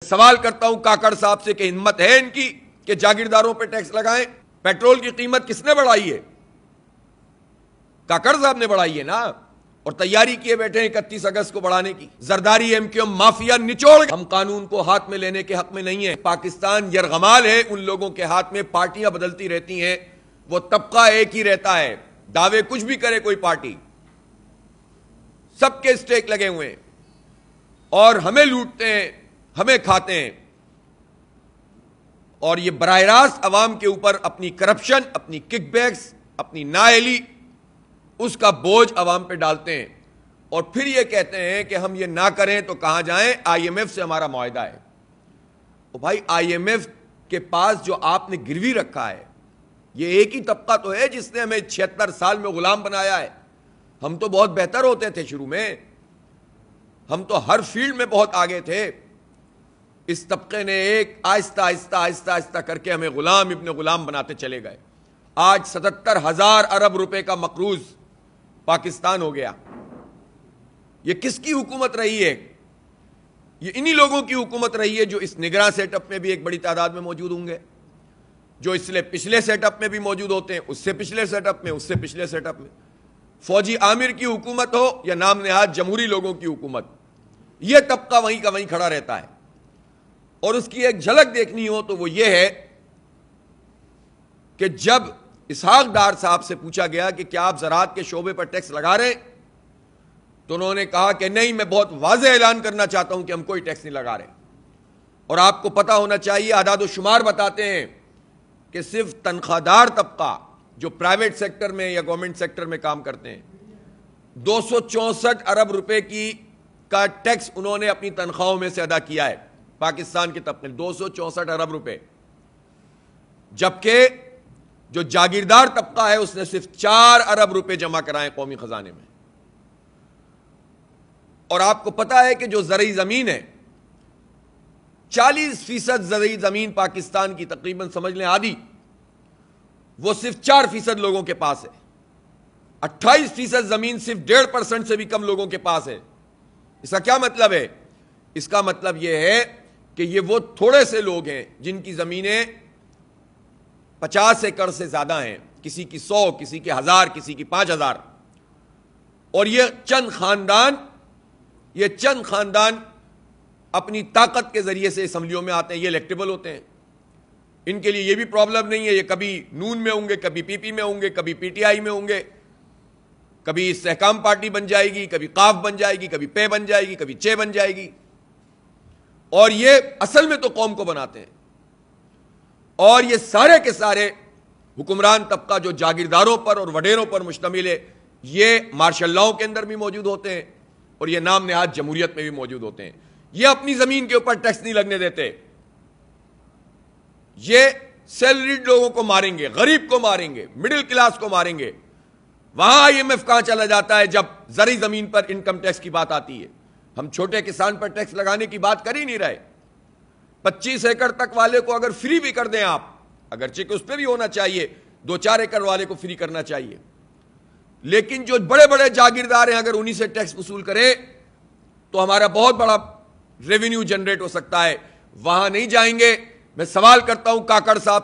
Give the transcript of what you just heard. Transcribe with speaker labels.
Speaker 1: سوال کرتا ہوں کاکڑ صاحب سے کہ ہمت ہے ان کی کہ جاگیرداروں پہ ٹیکس لگائیں؟ پیٹرول کی قیمت کس نے بڑھائی ہے؟ کاکڑ صاحب نے بڑھائی ہے نا، اور تیاری کیے بیٹھے ہیں 31 اگست کو بڑھانے کی۔ Zardari M Q M mafia نچوڑ، ہم قانون کو ہاتھ میں لینے کے حق میں نہیں ہیں۔ پاکستان یرغمال ہے ان لوگوں کے ہاتھ میں، پارٹیاں بدلتی رہتی ہیں، وہ طبقہ ایک ہی رہتا ہے، دعوے کچھ بھی کرے کوئی پارٹی، سب کے اسٹیک لگے ہوئے ہیں اور ہمیں لوٹتے ہیں، ہمیں کھاتے ہیں، اور یہ براہ راست عوام کے اوپر اپنی کرپشن، اپنی کک بیکس، اپنی نااہلی، اس کا بوجھ عوام پہ ڈالتے ہیں، اور پھر یہ کہتے ہیں کہ ہم یہ نہ کریں تو کہاں جائیں؟ آئی ایم ایف سے ہمارا معاہدہ ہے۔ تو بھائی آئی ایم ایف کے پاس جو آپ نے گروی رکھا ہے، یہ ایک ہی طبقہ تو ہے جس نے ہمیں 76 سال میں غلام بنایا ہے۔ ہم تو بہت بہتر ہوتے تھے شروع میں، ہم تو ہر فیلڈ میں بہت آگے تھے۔ اس طبقے نے ایک آہستہ آہستہ آہستہ آہستہ کر کے ہمیں غلام ابن غلام بناتے چلے گئے۔ آج 77,000 ارب روپے کا مقروض پاکستان ہو گیا۔ یہ کس کی حکومت رہی ہے؟ یہ انہی لوگوں کی حکومت رہی ہے جو اس نگراں سیٹ اپ میں بھی ایک بڑی تعداد میں موجود ہوں گے، جو اس لیے پچھلے سیٹ اپ میں بھی موجود ہوتے ہیں، اس سے پچھلے سیٹ اپ میں، اس سے پچھلے سیٹ اپ میں۔ فوجی عامر کی حکومت ہو یا نام نہاد جمہوری لوگوں کی حکومت، یہ طبقہ وہیں کا وہیں کھڑا رہتا ہے۔ اور اس کی ایک جھلک دیکھنی ہو تو وہ یہ ہے کہ جب اسحاق ڈار صاحب سے پوچھا گیا کہ کیا آپ زراعت کے شعبے پر ٹیکس لگا رہے ہیں، تو انہوں نے کہا کہ نہیں، میں بہت واضح اعلان کرنا چاہتا ہوں کہ ہم کوئی ٹیکس نہیں لگا رہے۔ اور آپ کو پتا ہونا چاہیے، اعداد و شمار بتاتے ہیں کہ صرف تنخواہ دار طبقہ جو پرائیویٹ سیکٹر میں یا گورنمنٹ سیکٹر میں کام کرتے ہیں، 264 ارب روپے کا ٹیکس انہوں نے اپنی تنخواہوں میں سے ادا کیا ہے۔ پاکستان کے طبقے 264 ارب روپے، جبکہ جو جاگیردار طبقہ ہے اس نے صرف 4 ارب روپے جمع کرائے قومی خزانے میں۔ اور آپ کو پتا ہے کہ جو زرعی زمین ہے، 40% زرعی زمین پاکستان کی تقریباً سمجھ لیں آدھی، وہ صرف 4% لوگوں کے پاس ہے۔ 28% زمین صرف 1.5% سے بھی کم لوگوں کے پاس ہے۔ اس کا کیا مطلب ہے؟ اس کا مطلب یہ ہے کہ یہ وہ تھوڑے سے لوگ ہیں جن کی زمینیں 50 ایکڑ سے زیادہ ہیں، کسی کی 100، کسی کی 1000، کسی کی 5000، اور یہ چند خاندان اپنی طاقت کے ذریعے سے اسمبلیوں میں آتے ہیں، یہ الیکٹیبل ہوتے ہیں۔ ان کے لیے یہ بھی پرابلم نہیں ہے، یہ کبھی نون میں ہوں گے، کبھی پی پی میں ہوں گے، کبھی پی ٹی آئی میں ہوں گے، کبھی استحکام پارٹی بن جائے گی، کبھی قاف بن جائے گی، کبھی پے بن جائے گی، کبھی چے بن جائے گی، اور یہ اصل میں تو قوم کو بناتے ہیں۔ اور یہ سارے کے سارے حکمران طبقہ جو جاگیرداروں پر اور وڈیروں پر مشتمل ہے، یہ مارشل لاؤ کے اندر بھی موجود ہوتے ہیں، اور یہ نام نہاد جمہوریت میں بھی موجود ہوتے ہیں۔ یہ اپنی زمین کے اوپر ٹیکس نہیں لگنے دیتے، یہ سیلریڈ لوگوں کو ماریں گے، غریب کو ماریں گے، مڈل کلاس کو ماریں گے۔ وہاں آئی ایم ایف کہاں چلا جاتا ہے جب زرعی زمین پر انکم ٹیکس کی بات آتی ہے؟ ہم چھوٹے کسان پر ٹیکس لگانے کی بات کر ہی نہیں رہے۔ 25 ایکڑ تک والے کو اگر فری بھی کر دیں آپ، اگرچہ کہ اس پہ بھی ہونا چاہیے، 2-4 ایکڑ والے کو فری کرنا چاہیے، لیکن جو بڑے بڑے جاگیردار ہیں اگر انہی سے ٹیکس وصول کریں تو ہمارا بہت بڑا ریونیو جنریٹ ہو سکتا ہے۔ وہاں نہیں جائیں گے۔ میں سوال کرتا ہوں کاکڑ صاحب